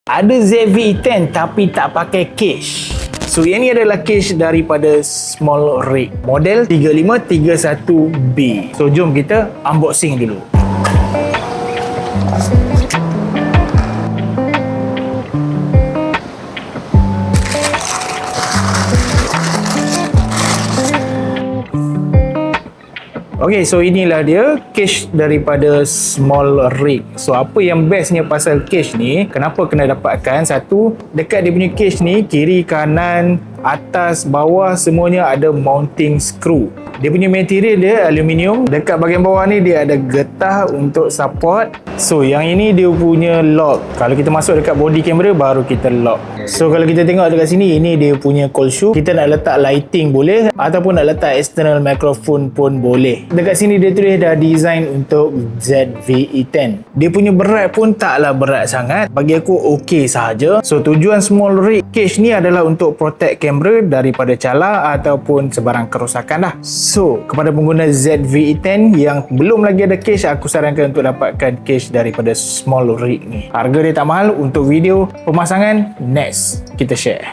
Ada ZV-E10 tapi tak pakai cage. So yang ni adalah cage daripada Small Rig model 3531B. So jom kita unboxing dulu. Okay, so inilah dia cage daripada Small Rig. So apa yang bestnya pasal cage ni, kenapa kena dapatkan? Satu, dekat dia punya cage ni, kiri, kanan, atas, bawah semuanya ada mounting screw. Dia punya material dia aluminium. Dekat bahagian bawah ni dia ada getah untuk support. So yang ini dia punya lock. Kalau kita masuk dekat body camera baru kita lock. So kalau kita tengok dekat sini, ini dia punya cold shoe. Kita nak letak lighting boleh ataupun nak letak external microphone pun boleh. Dekat sini dia tulis dah design untuk ZV-E10. Dia punya berat pun taklah berat sangat. Bagi aku okey sahaja. So tujuan Small Rig cage ni adalah untuk protect kamera daripada cala ataupun sebarang kerosakan lah. So kepada pengguna ZV-E10 yang belum lagi ada cage, aku sarankan untuk dapatkan cage daripada Small Rig ni. Harga dia tak mahal. Untuk video pemasangan, next kita share.